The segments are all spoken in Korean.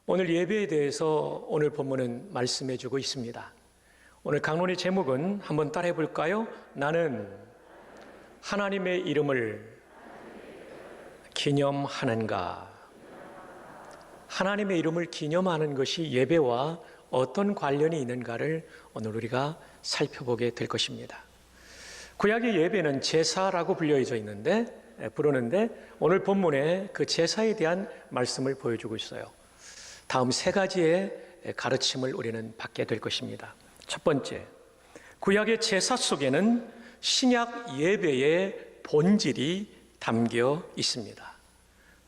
오늘 예배에 대해서 오늘 본문은 말씀해 주고 있습니다. 오늘 강론의 제목은 한번 따라해 볼까요? 나는 하나님의 이름을 기념하는가? 하나님의 이름을 기념하는 것이 예배와 어떤 관련이 있는가를 오늘 우리가 살펴보게 될 것입니다. 구약의 예배는 제사라고 부르는데 오늘 본문에 그 제사에 대한 말씀을 보여주고 있어요. 다음 세 가지의 가르침을 우리는 받게 될 것입니다. 첫 번째, 구약의 제사 속에는 신약 예배의 본질이 담겨 있습니다.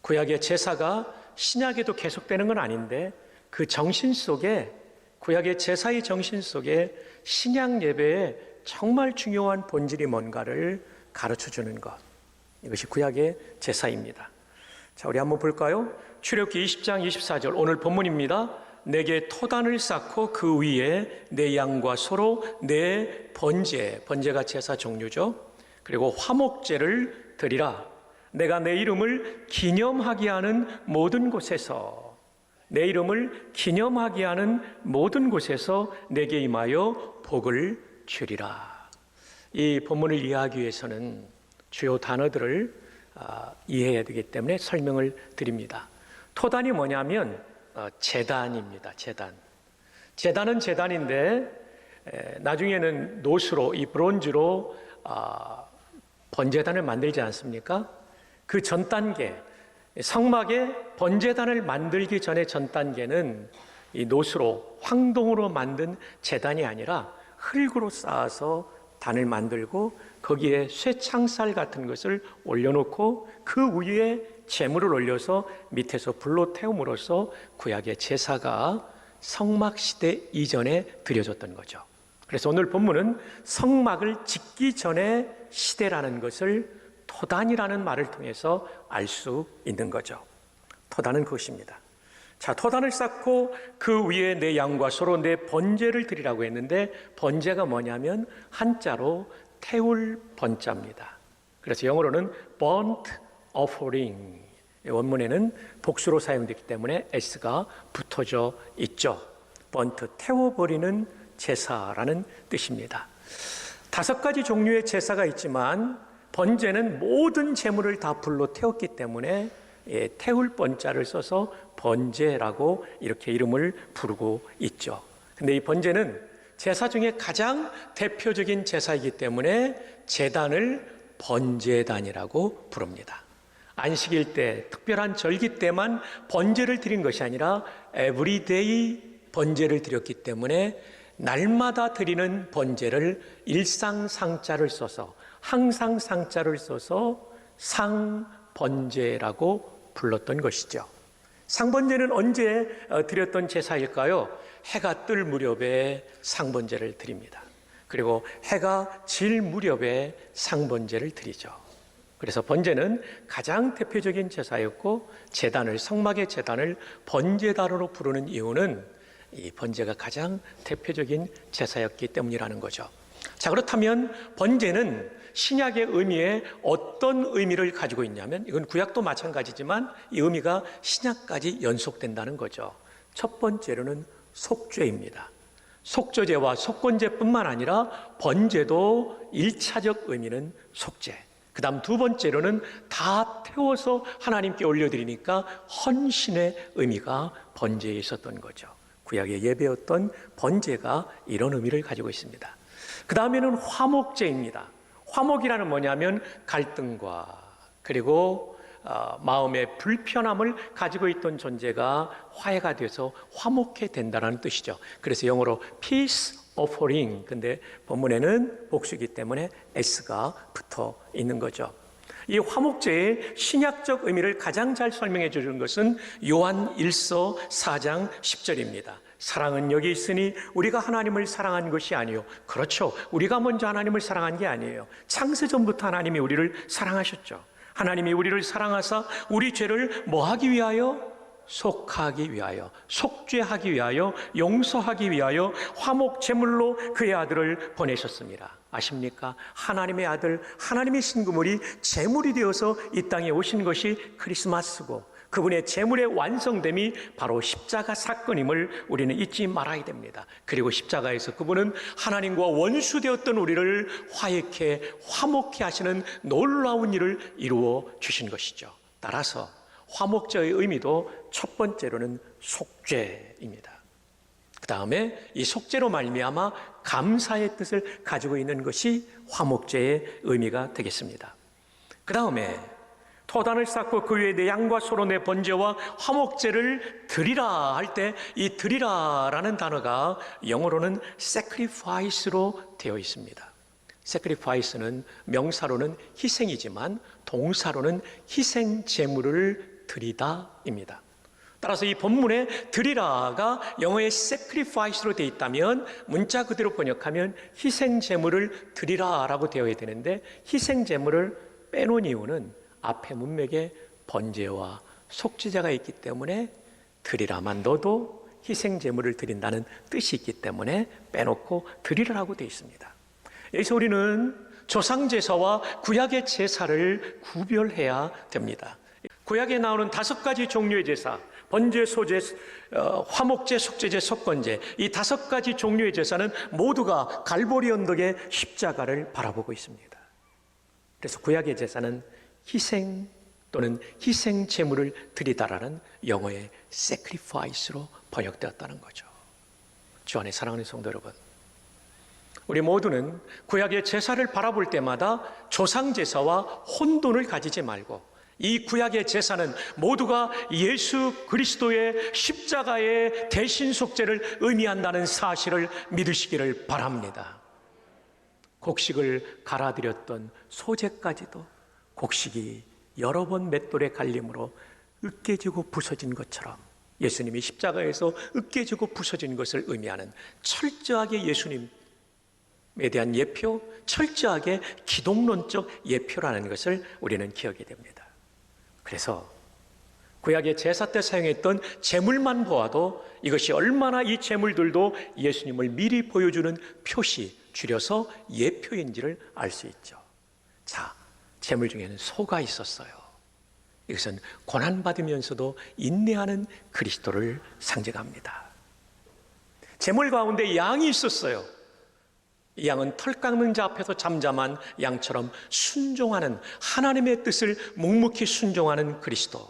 구약의 제사가 신약에도 계속되는 건 아닌데 그 정신 속에, 구약의 제사의 정신 속에 신약 예배의 정말 중요한 본질이 뭔가를 가르쳐 주는 것, 이것이 구약의 제사입니다. 자, 우리 한번 볼까요? 출애굽기 20장 24절 오늘 본문입니다. 내게 토단을 쌓고 그 위에 내 양과 소로 내 번제가 제사 종류죠. 그리고 화목제를 드리라. 내가 내 이름을 기념하게 하는 모든 곳에서, 내 이름을 기념하게 하는 모든 곳에서 내게 임하여 복을 주리라. 이 본문을 이해하기 위해서는 주요 단어들을 이해해야 되기 때문에 설명을 드립니다. 토단이 뭐냐면 제단입니다. 제단은 제단인데 나중에는 노수로, 이 브론즈로 번제단을 만들지 않습니까? 그 전 단계, 성막에 번제단을 만들기 전에 전 단계는 이 노수로, 황동으로 만든 제단이 아니라 흙으로 쌓아서 단을 만들고 거기에 쇠창살 같은 것을 올려놓고 그 위에 제물을 올려서 밑에서 불로 태움으로써 구약의 제사가 성막시대 이전에 드려졌던 거죠. 그래서 오늘 본문은 성막을 짓기 전의 시대라는 것을 토단이라는 말을 통해서 알 수 있는 거죠. 토단은 그것입니다. 자, 토단을 쌓고 그 위에 내 양과 소로 내 번제를 드리라고 했는데 번제가 뭐냐면 한자로 태울 번자입니다. 그래서 영어로는 burnt offering, 원문에는 복수로 사용되기 때문에 s가 붙어져 있죠. burnt, 태워버리는 제사라는 뜻입니다. 5가지 종류의 제사가 있지만 번제는 모든 제물을 다 불로 태웠기 때문에 태울 번자를 써서 번제라고 이렇게 이름을 부르고 있죠. 근데 이 번제는 제사 중에 가장 대표적인 제사이기 때문에 제단을 번제단이라고 부릅니다. 안식일 때, 특별한 절기 때만 번제를 드린 것이 아니라 에브리데이 번제를 드렸기 때문에 날마다 드리는 번제를 일상상자를 써서, 항상 상자를 써서 상번제라고 불렀던 것이죠. 상번제는 언제 드렸던 제사일까요? 해가 뜰 무렵에 상번제를 드립니다. 그리고 해가 질 무렵에 상번제를 드리죠. 그래서 번제는 가장 대표적인 제사였고 제단을, 성막의 제단을 번제단으로 부르는 이유는 이 번제가 가장 대표적인 제사였기 때문이라는 거죠. 자, 그렇다면 번제는 신약의 의미에 어떤 의미를 가지고 있냐면, 이건 구약도 마찬가지지만 이 의미가 신약까지 연속된다는 거죠. 첫 번째로는 속죄입니다. 속죄제와 속건제뿐만 아니라 번제도 1차적 의미는 속죄. 그 다음 두 번째로는 다 태워서 하나님께 올려드리니까 헌신의 의미가 번제에 있었던 거죠. 구약의 예배였던 번제가 이런 의미를 가지고 있습니다. 그 다음에는 화목제입니다. 화목이라는 뭐냐면 갈등과 그리고 마음의 불편함을 가지고 있던 존재가 화해가 돼서 화목해 된다는 뜻이죠. 그래서 영어로 peace offering, 근데 본문에는 복수이기 때문에 s가 붙어 있는 거죠. 이 화목제의 신약적 의미를 가장 잘 설명해 주는 것은 요한 1서 4장 10절입니다. 사랑은 여기 있으니 우리가 하나님을 사랑한 것이 아니요. 그렇죠. 우리가 먼저 하나님을 사랑한 게 아니에요. 창세전부터 하나님이 우리를 사랑하셨죠. 하나님이 우리를 사랑하사 우리 죄를 뭐 하기 위하여? 속하기 위하여, 속죄하기 위하여, 용서하기 위하여 화목 제물로 그의 아들을 보내셨습니다. 아십니까? 하나님의 아들, 하나님의 신구물이 제물이 되어서 이 땅에 오신 것이 크리스마스고 그분의 제물의 완성됨이 바로 십자가 사건임을 우리는 잊지 말아야 됩니다. 그리고 십자가에서 그분은 하나님과 원수되었던 우리를 화해케 화목케 하시는 놀라운 일을 이루어 주신 것이죠. 따라서 화목제의 의미도 첫 번째로는 속죄입니다. 그 다음에 이 속죄로 말미암아 감사의 뜻을 가지고 있는 것이 화목제의 의미가 되겠습니다. 그 다음에 토단을 쌓고 그 위에 내 양과 소로 내 번제와 화목제를 드리라 할 때 이 드리라라는 단어가 영어로는 sacrifice로 되어 있습니다. sacrifice는 명사로는 희생이지만 동사로는 희생 제물을 드리다입니다. 따라서 이 본문에 드리라가 영어의 sacrifice로 되어 있다면 문자 그대로 번역하면 희생 제물을 드리라라고 되어야 되는데 희생 제물을 빼놓은 이유는 앞에 문맥에 번제와 속죄제가 있기 때문에 드리라만 넣어도 희생 제물을 드린다는 뜻이 있기 때문에 빼놓고 드리라라고 되어 있습니다. 여기서 우리는 조상 제사와 구약의 제사를 구별해야 됩니다. 구약에 나오는 5가지 종류의 제사, 번제, 소제, 화목제, 속죄제, 속건제, 이 5가지 종류의 제사는 모두가 갈보리 언덕의 십자가를 바라보고 있습니다. 그래서 구약의 제사는 희생 또는 희생 제물을 드리다라는 영어의 sacrifice로 번역되었다는 거죠. 주 안에 사랑하는 성도 여러분, 우리 모두는 구약의 제사를 바라볼 때마다 조상 제사와 혼돈을 가지지 말고 이 구약의 제사는 모두가 예수 그리스도의 십자가의 대신 속죄를 의미한다는 사실을 믿으시기를 바랍니다. 곡식을 갈아들였던 소재까지도 곡식이 여러 번 맷돌의 갈림으로 으깨지고 부서진 것처럼 예수님이 십자가에서 으깨지고 부서진 것을 의미하는 철저하게 예수님에 대한 예표, 철저하게 기독론적 예표라는 것을 우리는 기억해야 됩니다. 그래서 구약의 제사 때 사용했던 제물만 보아도 이것이 얼마나 이 제물들도 예수님을 미리 보여주는 표시, 줄여서 예표인지를 알 수 있죠. 자, 제물 중에는 소가 있었어요. 이것은 고난받으면서도 인내하는 그리스도를 상징합니다. 제물 가운데 양이 있었어요. 이 양은 털 깎는 자 앞에서 잠잠한 양처럼 순종하는, 하나님의 뜻을 묵묵히 순종하는 그리스도.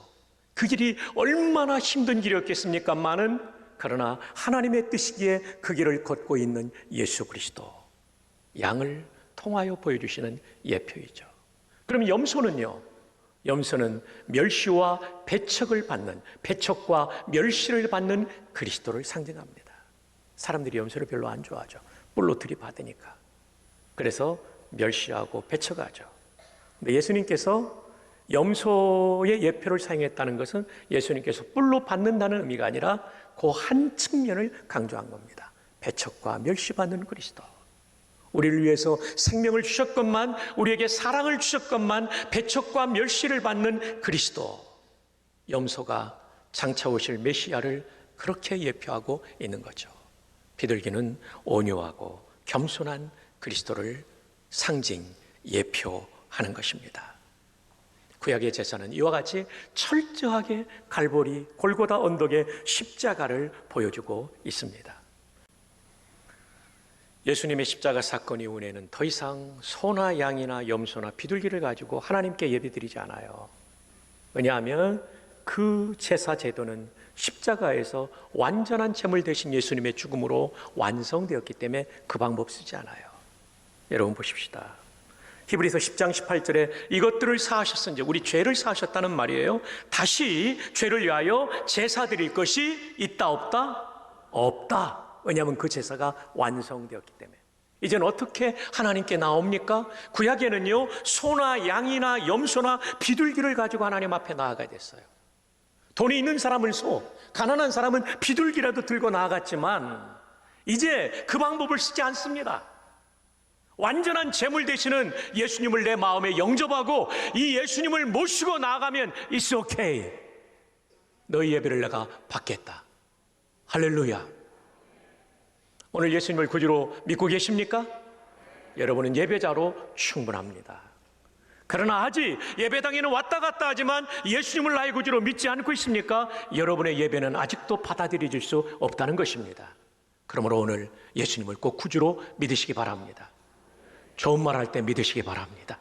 그 길이 얼마나 힘든 길이었겠습니까마는, 그러나 하나님의 뜻이기에 그 길을 걷고 있는 예수 그리스도. 양을 통하여 보여주시는 예표이죠. 그럼 염소는요? 염소는 멸시와 배척을 받는, 배척과 멸시를 받는 그리스도를 상징합니다. 사람들이 염소를 별로 안 좋아하죠. 뿔로 들이받으니까. 그래서 멸시하고 배척하죠. 근데 예수님께서 염소의 예표를 사용했다는 것은 예수님께서 뿔로 받는다는 의미가 아니라 그 한 측면을 강조한 겁니다. 배척과 멸시받는 그리스도. 우리를 위해서 생명을 주셨건만, 우리에게 사랑을 주셨건만 배척과 멸시를 받는 그리스도. 염소가 장차 오실 메시아를 그렇게 예표하고 있는 거죠. 비둘기는 온유하고 겸손한 그리스도를 상징, 예표하는 것입니다. 구약의 제사는 이와 같이 철저하게 갈보리 골고다 언덕의 십자가를 보여주고 있습니다. 예수님의 십자가 사건 이후에는 더 이상 소나 양이나 염소나 비둘기를 가지고 하나님께 예배드리지 않아요. 왜냐하면 그 제사 제도는 십자가에서 완전한 제물 되신 예수님의 죽음으로 완성되었기 때문에 그 방법 쓰지 않아요. 여러분 보십시다. 히브리서 10장 18절에 이것들을 사하셨은지, 우리 죄를 사하셨다는 말이에요. 다시 죄를 위하여 제사 드릴 것이 있다 없다? 없다. 왜냐하면 그 제사가 완성되었기 때문에. 이제는 어떻게 하나님께 나옵니까? 구약에는요, 소나 양이나 염소나 비둘기를 가지고 하나님 앞에 나아가야 됐어요. 돈이 있는 사람은 소, 가난한 사람은 비둘기라도 들고 나아갔지만 이제 그 방법을 쓰지 않습니다. 완전한 제물 되시는 예수님을 내 마음에 영접하고 이 예수님을 모시고 나아가면 It's okay. 너희 예배를 내가 받겠다. 할렐루야. 오늘 예수님을 구주로 믿고 계십니까? 여러분은 예배자로 충분합니다. 그러나 아직 예배당에는 왔다 갔다 하지만 예수님을 나의 구주로 믿지 않고 있습니까? 여러분의 예배는 아직도 받아들여질 수 없다는 것입니다. 그러므로 오늘 예수님을 꼭 구주로 믿으시기 바랍니다. 좋은 말 할 때 믿으시기 바랍니다.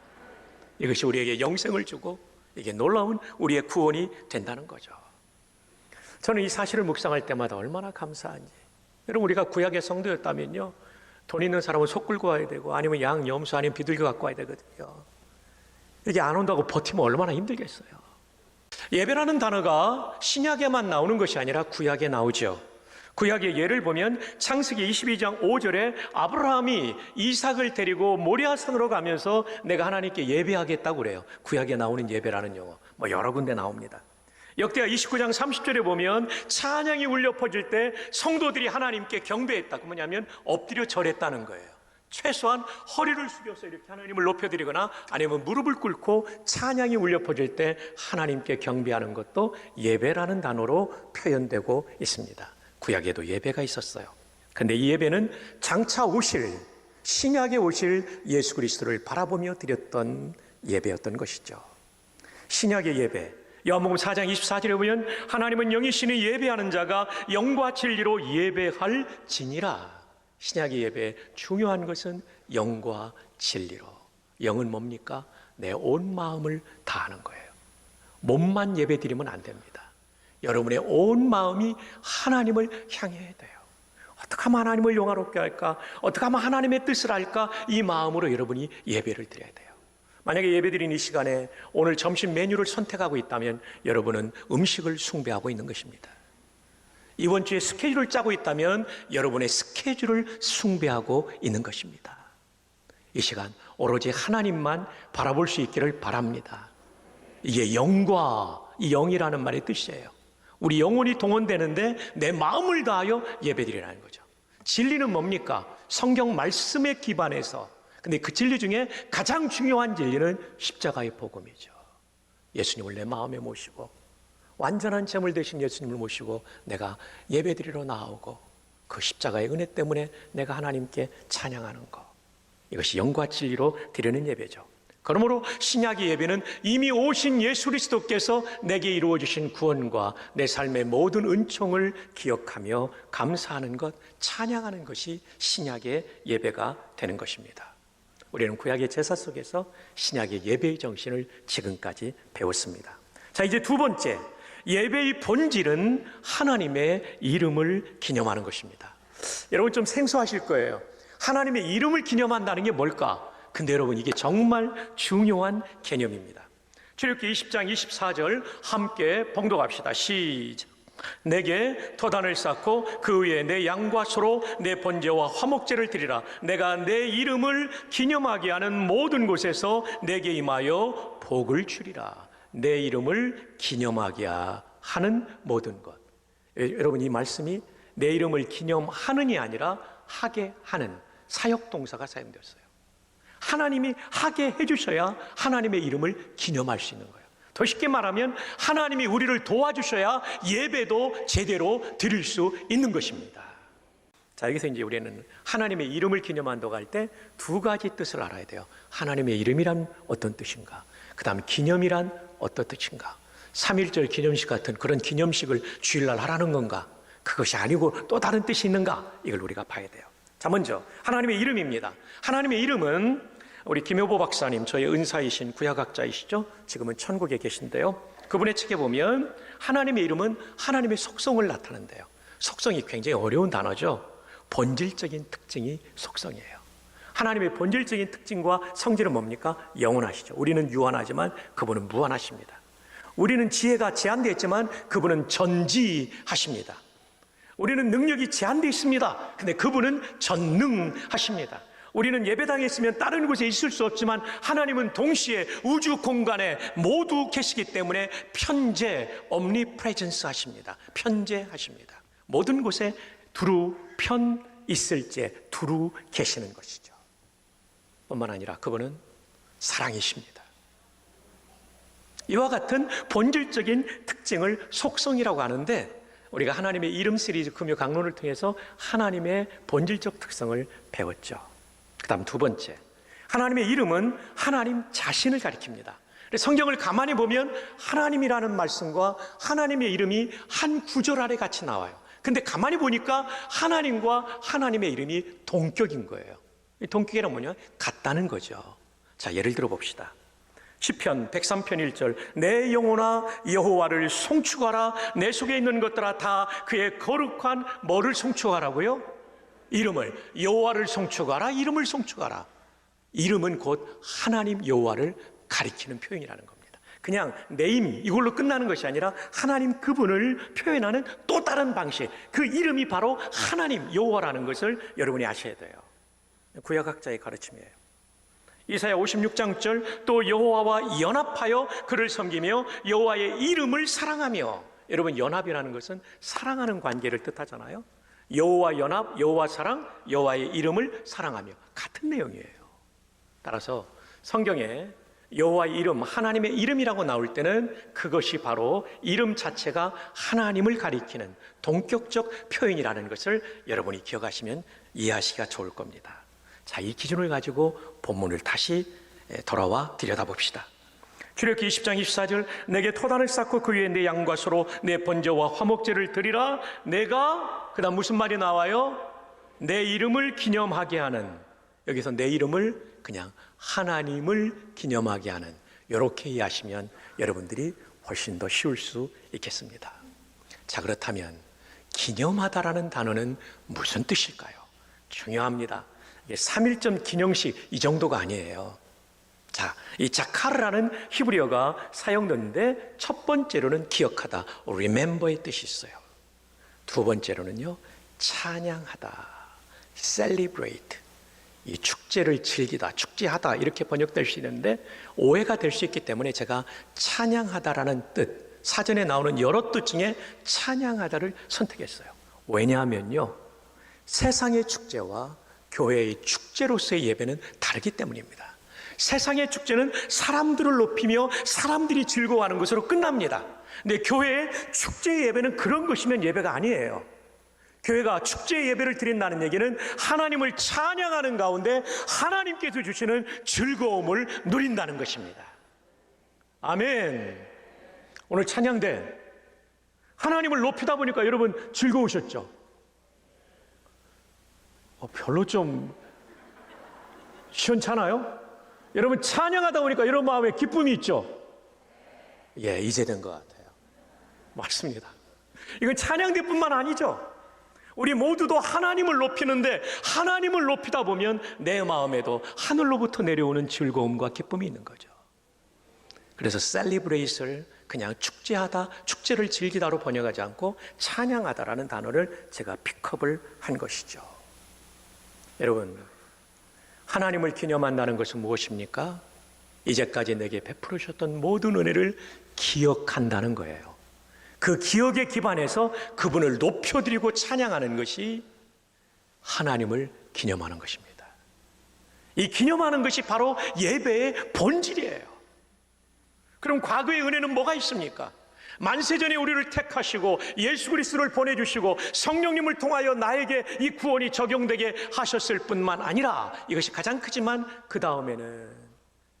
이것이 우리에게 영생을 주고 이게 놀라운 우리의 구원이 된다는 거죠. 저는 이 사실을 묵상할 때마다 얼마나 감사한지. 여러분, 우리가 구약의 성도였다면요, 돈 있는 사람은 소 끌고 와야 되고 아니면 양, 염소 아니면 비둘기 갖고 와야 되거든요. 이게 안 온다고 버티면 얼마나 힘들겠어요. 예배라는 단어가 신약에만 나오는 것이 아니라 구약에 나오죠. 구약의 예를 보면 창세기 22장 5절에 아브라함이 이삭을 데리고 모리아산으로 가면서 내가 하나님께 예배하겠다고 그래요. 구약에 나오는 예배라는 용어 여러 군데 나옵니다. 역대하 29장 30절에 보면 찬양이 울려 퍼질 때 성도들이 하나님께 경배했다고, 뭐냐면 엎드려 절했다는 거예요. 최소한 허리를 숙여서 이렇게 하나님을 높여드리거나 아니면 무릎을 꿇고 찬양이 울려 퍼질 때 하나님께 경배하는 것도 예배라는 단어로 표현되고 있습니다. 구약에도 예배가 있었어요. 그런데 이 예배는 장차 오실, 신약에 오실 예수 그리스도를 바라보며 드렸던 예배였던 것이죠. 신약의 예배, 요한복음 4장 24절에 보면 하나님은 영이시니 예배하는 자가 영과 진리로 예배할 지니라. 신약의 예배의 중요한 것은 영과 진리로. 영은 뭡니까? 내 온 마음을 다하는 거예요. 몸만 예배 드리면 안 됩니다. 여러분의 온 마음이 하나님을 향해야 돼요. 어떻게 하면 하나님을 영화롭게 할까? 어떻게 하면 하나님의 뜻을 할까? 이 마음으로 여러분이 예배를 드려야 돼요. 만약에 예배드린 이 시간에 오늘 점심 메뉴를 선택하고 있다면 여러분은 음식을 숭배하고 있는 것입니다. 이번 주에 스케줄을 짜고 있다면 여러분의 스케줄을 숭배하고 있는 것입니다. 이 시간 오로지 하나님만 바라볼 수 있기를 바랍니다. 이게 영과, 이 영이라는 말의 뜻이에요. 우리 영혼이 동원되는데 내 마음을 다하여 예배드리라는 거죠. 진리는 뭡니까? 성경 말씀에 기반해서. 근데 그 진리 중에 가장 중요한 진리는 십자가의 복음이죠. 예수님을 내 마음에 모시고 완전한 제물 되신 예수님을 모시고 내가 예배드리러 나오고 그 십자가의 은혜 때문에 내가 하나님께 찬양하는 것, 이것이 영과 진리로 드리는 예배죠. 그러므로 신약의 예배는 이미 오신 예수 그리스도께서 내게 이루어 주신 구원과 내 삶의 모든 은총을 기억하며 감사하는 것, 찬양하는 것이 신약의 예배가 되는 것입니다. 우리는 구약의 제사 속에서 신약의 예배의 정신을 지금까지 배웠습니다. 자, 이제 두 번째, 예배의 본질은 하나님의 이름을 기념하는 것입니다. 여러분 좀 생소하실 거예요. 하나님의 이름을 기념한다는 게 뭘까? 근데 여러분, 이게 정말 중요한 개념입니다. 출애굽기 20장 24절 함께 봉독합시다. 시작. 내게 토단을 쌓고 그 위에 내 양과 소로 내 번제와 화목제를 드리라. 내가 내 이름을 기념하게 하는 모든 곳에서 내게 임하여 복을 주리라. 내 이름을 기념하게 하는 모든 것. 여러분, 이 말씀이 내 이름을 기념하는이 아니라 하게 하는 사역동사가 사용되었어요. 하나님이 하게 해주셔야 하나님의 이름을 기념할 수 있는 거예요. 더 쉽게 말하면 하나님이 우리를 도와주셔야 예배도 제대로 드릴 수 있는 것입니다. 자, 여기서 이제 우리는 하나님의 이름을 기념한다고 할 때 두 가지 뜻을 알아야 돼요. 하나님의 이름이란 어떤 뜻인가? 그 다음에 기념이란 어떤 뜻인가? 3.1절 기념식 같은 그런 기념식을 주일날 하라는 건가? 그것이 아니고 또 다른 뜻이 있는가? 이걸 우리가 봐야 돼요. 자, 먼저 하나님의 이름입니다. 하나님의 이름은 우리 김효보 박사님, 저의 은사이신 구약학자이시죠? 지금은 천국에 계신데요. 그분의 책에 보면 하나님의 이름은 하나님의 속성을 나타낸대요. 속성이 굉장히 어려운 단어죠. 본질적인 특징이 속성이에요. 하나님의 본질적인 특징과 성질은 뭡니까? 영원하시죠. 우리는 유한하지만 그분은 무한하십니다. 우리는 지혜가 제한되어 있지만 그분은 전지하십니다. 우리는 능력이 제한되어 있습니다. 근데 그분은 전능하십니다. 우리는 예배당에 있으면 다른 곳에 있을 수 없지만 하나님은 동시에 우주 공간에 모두 계시기 때문에 편재, omnipresence 하십니다. 편재하십니다. 모든 곳에 두루 편 있을지 두루 계시는 것이죠. 뿐만 아니라 그분은 사랑이십니다. 이와 같은 본질적인 특징을 속성이라고 하는데, 우리가 하나님의 이름 시리즈 금요 강론을 통해서 하나님의 본질적 특성을 배웠죠. 그 다음 두 번째, 하나님의 이름은 하나님 자신을 가리킵니다. 성경을 가만히 보면 하나님이라는 말씀과 하나님의 이름이 한 구절 아래 같이 나와요. 근데 가만히 보니까 하나님과 하나님의 이름이 동격인 거예요. 동격이란 뭐냐? 같다는 거죠. 자, 예를 들어 봅시다. 시편 103편 1절, 내 영혼아 여호와를 송축하라. 내 속에 있는 것들아 다 그의 거룩한 뭐를 송축하라고요? 이름을. 여호와를 송축하라. 이름을 송축하라. 이름은 곧 하나님 여호와를 가리키는 표현이라는 겁니다. 그냥 네임 이걸로 끝나는 것이 아니라 하나님 그분을 표현하는 또 다른 방식, 그 이름이 바로 하나님 여호와라는 것을 여러분이 아셔야 돼요. 구약학자의 가르침이에요. 이사야 56장 1절, 또 여호와와 연합하여 그를 섬기며 여호와의 이름을 사랑하며. 여러분, 연합이라는 것은 사랑하는 관계를 뜻하잖아요. 여호와 연합, 여호와 사랑, 여호와의 이름을 사랑하며, 같은 내용이에요. 따라서 성경에 여호와의 이름, 하나님의 이름이라고 나올 때는 그것이 바로 이름 자체가 하나님을 가리키는 동격적 표현이라는 것을 여러분이 기억하시면 이해하시기가 좋을 겁니다. 자, 이 기준을 가지고 본문을 다시 돌아와 들여다봅시다. 출애굽기 20장 24절, 내게 토단을 쌓고 그 위에 내 양과 소로 내 번제와 화목제를 드리라. 내가, 그 다음 무슨 말이 나와요? 내 이름을 기념하게 하는. 여기서 내 이름을 그냥 하나님을 기념하게 하는, 이렇게 이해하시면 여러분들이 훨씬 더 쉬울 수 있겠습니다. 자, 그렇다면 기념하다라는 단어는 무슨 뜻일까요? 중요합니다. 3.1점 기념식 이 정도가 아니에요. 자, 이 자카르라는 히브리어가 사용되는데 첫 번째로는 기억하다, remember의 뜻이 있어요. 두 번째로는요, 찬양하다, celebrate, 이 축제를 즐기다, 축제하다 이렇게 번역될 수 있는데 오해가 될 수 있기 때문에 제가 찬양하다라는 뜻, 사전에 나오는 여러 뜻 중에 찬양하다를 선택했어요. 왜냐하면요, 세상의 축제와 교회의 축제로서의 예배는 다르기 때문입니다. 세상의 축제는 사람들을 높이며 사람들이 즐거워하는 것으로 끝납니다. 근데 교회의 축제 예배는 그런 것이면 예배가 아니에요. 교회가 축제 예배를 드린다는 얘기는 하나님을 찬양하는 가운데 하나님께서 주시는 즐거움을 누린다는 것입니다. 아멘. 오늘 찬양대 하나님을 높이다 보니까 여러분 즐거우셨죠? 별로 좀 시원찮아요? 여러분 찬양하다 보니까 여러분 마음에 기쁨이 있죠? 예, 이제 된 것 같아요. 맞습니다. 이건 찬양대뿐만 아니죠. 우리 모두도 하나님을 높이는데 하나님을 높이다 보면 내 마음에도 하늘로부터 내려오는 즐거움과 기쁨이 있는 거죠. 그래서 셀리브레이트를 그냥 축제하다, 축제를 즐기다로 번역하지 않고 찬양하다라는 단어를 제가 픽업을 한 것이죠. 여러분, 하나님을 기념한다는 것은 무엇입니까? 이제까지 내게 베풀으셨던 모든 은혜를 기억한다는 거예요. 그 기억에 기반해서 그분을 높여드리고 찬양하는 것이 하나님을 기념하는 것입니다. 이 기념하는 것이 바로 예배의 본질이에요. 그럼 과거의 은혜는 뭐가 있습니까? 만세전에 우리를 택하시고 예수 그리스도를 보내주시고 성령님을 통하여 나에게 이 구원이 적용되게 하셨을 뿐만 아니라, 이것이 가장 크지만 그 다음에는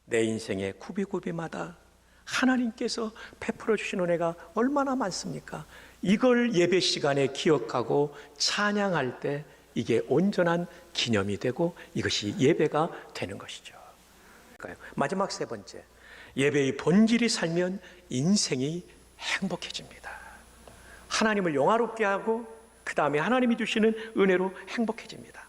내 인생의 구비구비마다 하나님께서 베풀어 주신 은혜가 얼마나 많습니까? 이걸 예배 시간에 기억하고 찬양할 때 이게 온전한 기념이 되고 이것이 예배가 되는 것이죠. 마지막 세 번째, 예배의 본질이 살면 인생이 행복해집니다. 하나님을 영화롭게 하고 그 다음에 하나님이 주시는 은혜로 행복해집니다.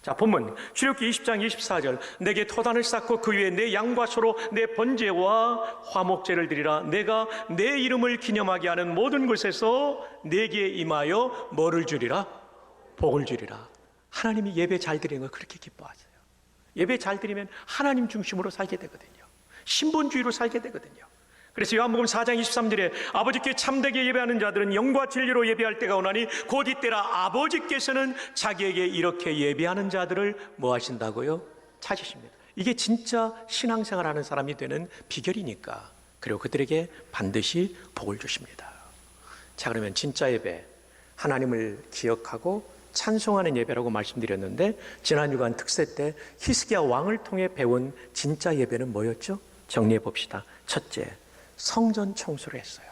자, 본문 출애굽기 20장 24절, 내게 토단을 쌓고 그 위에 내 양과 소로 내 번제와 화목제를 드리라. 내가 내 이름을 기념하게 하는 모든 곳에서 내게 임하여 뭐를 주리라? 복을 주리라. 하나님이 예배 잘 드리는 걸 그렇게 기뻐하세요. 예배 잘 드리면 하나님 중심으로 살게 되거든요. 신본주의로 살게 되거든요. 그래서 요한복음 4장 23절에 아버지께 참되게 예배하는 자들은 영과 진리로 예배할 때가 오나니 곧 이때라 아버지께서는 자기에게 이렇게 예배하는 자들을 뭐 하신다고요? 찾으십니다. 이게 진짜 신앙생활하는 사람이 되는 비결이니까. 그리고 그들에게 반드시 복을 주십니다. 자, 그러면 진짜 예배, 하나님을 기억하고 찬송하는 예배라고 말씀드렸는데, 지난 주간 특세 때 히스기야 왕을 통해 배운 진짜 예배는 뭐였죠? 정리해 봅시다. 첫째, 성전 청소를 했어요.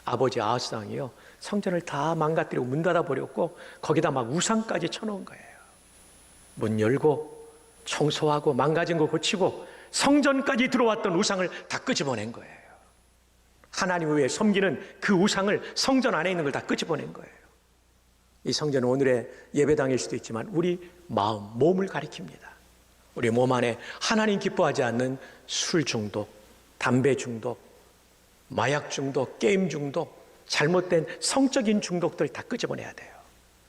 아버지 아하스 왕이요, 성전을 다 망가뜨리고 문 닫아 버렸고 거기다 막 우상까지 쳐놓은 거예요. 문 열고 청소하고 망가진 거 고치고 성전까지 들어왔던 우상을 다 끄집어낸 거예요. 하나님 외에 섬기는 그 우상을 성전 안에 있는 걸 다 끄집어낸 거예요. 이 성전은 오늘의 예배당일 수도 있지만 우리 마음, 몸을 가리킵니다. 우리 몸 안에 하나님 기뻐하지 않는 술 중독, 담배 중독, 마약 중독, 게임 중독, 잘못된 성적인 중독들 다 끄집어내야 돼요.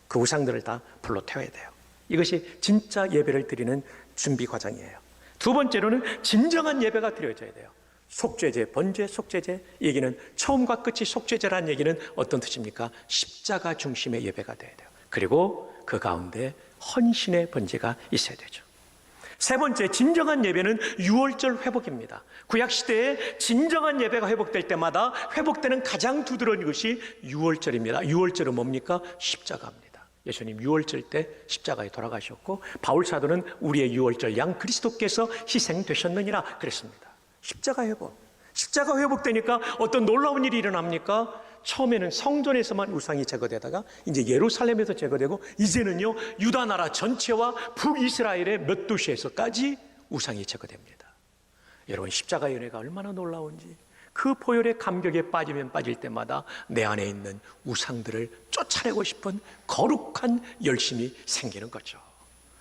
그 우상들을 다 불러 태워야 돼요. 이것이 진짜 예배를 드리는 준비 과정이에요. 두 번째로는 진정한 예배가 드려져야 돼요. 속죄제, 번제, 속죄제, 얘기는 처음과 끝이 속죄제라는 얘기는 어떤 뜻입니까? 십자가 중심의 예배가 돼야 돼요. 그리고 그 가운데 헌신의 번제가 있어야 되죠. 세 번째, 진정한 예배는 유월절 회복입니다. 구약시대에 진정한 예배가 회복될 때마다 회복되는 가장 두드러진 것이 유월절입니다. 유월절은 뭡니까? 십자가입니다. 예수님 유월절 때 십자가에 돌아가셨고, 바울 사도는 우리의 유월절 양 그리스도께서 희생되셨느니라 그랬습니다. 십자가 회복. 십자가 회복되니까 어떤 놀라운 일이 일어납니까? 처음에는 성전에서만 우상이 제거되다가 이제 예루살렘에서 제거되고, 이제는요 유다 나라 전체와 북이스라엘의 몇 도시에서까지 우상이 제거됩니다. 여러분, 십자가의 은혜가 얼마나 놀라운지, 그 보혈의 감격에 빠지면 빠질 때마다 내 안에 있는 우상들을 쫓아내고 싶은 거룩한 열심이 생기는 거죠.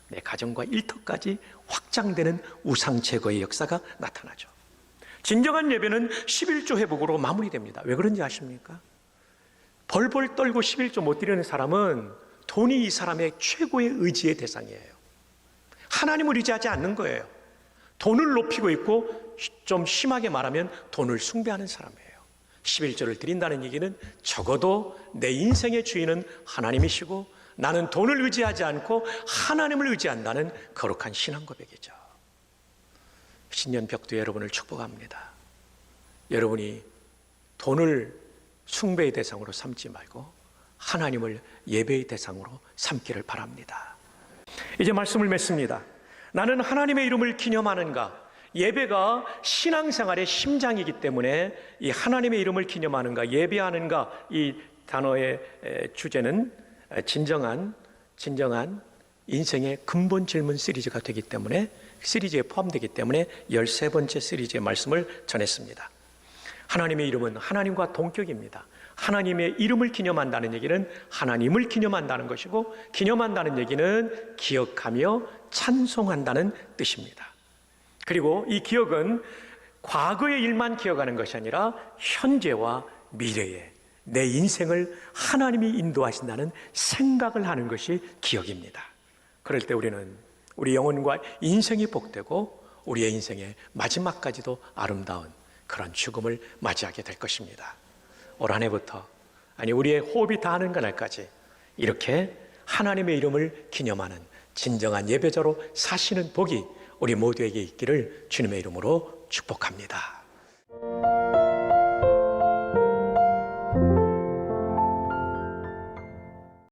내 가정과 일터까지 확장되는 우상 제거의 역사가 나타나죠. 진정한 예배는 11조 회복으로 마무리됩니다. 왜 그런지 아십니까? 벌벌 떨고 11조 못 드리는 사람은 돈이 이 사람의 최고의 의지의 대상이에요. 하나님을 의지하지 않는 거예요. 돈을 높이고 있고, 좀 심하게 말하면 돈을 숭배하는 사람이에요. 11조를 드린다는 얘기는 적어도 내 인생의 주인은 하나님이시고 나는 돈을 의지하지 않고 하나님을 의지한다는 거룩한 신앙 고백이죠. 신년 벽두 여러분을 축복합니다. 여러분이 돈을 숭배의 대상으로 삼지 말고 하나님을 예배의 대상으로 삼기를 바랍니다. 이제 말씀을 맺습니다. 나는 하나님의 이름을 기념하는가? 예배가 신앙생활의 심장이기 때문에 이 하나님의 이름을 기념하는가, 예배하는가, 이 단어의 주제는 진정한 인생의 근본 질문 시리즈가 되기 때문에, 시리즈에 포함되기 때문에 13번째 시리즈의 말씀을 전했습니다. 하나님의 이름은 하나님과 동격입니다. 하나님의 이름을 기념한다는 얘기는 하나님을 기념한다는 것이고, 기념한다는 얘기는 기억하며 찬송한다는 뜻입니다. 그리고 이 기억은 과거의 일만 기억하는 것이 아니라 현재와 미래에 내 인생을 하나님이 인도하신다는 생각을 하는 것이 기억입니다. 그럴 때 우리는 우리 영혼과 인생이 복되고 우리의 인생의 마지막까지도 아름다운 그런 죽음을 맞이하게 될 것입니다. 올 한 해부터, 아니 우리의 호흡이 닿는 그날까지 이렇게 하나님의 이름을 기념하는 진정한 예배자로 사시는 복이 우리 모두에게 있기를 주님의 이름으로 축복합니다.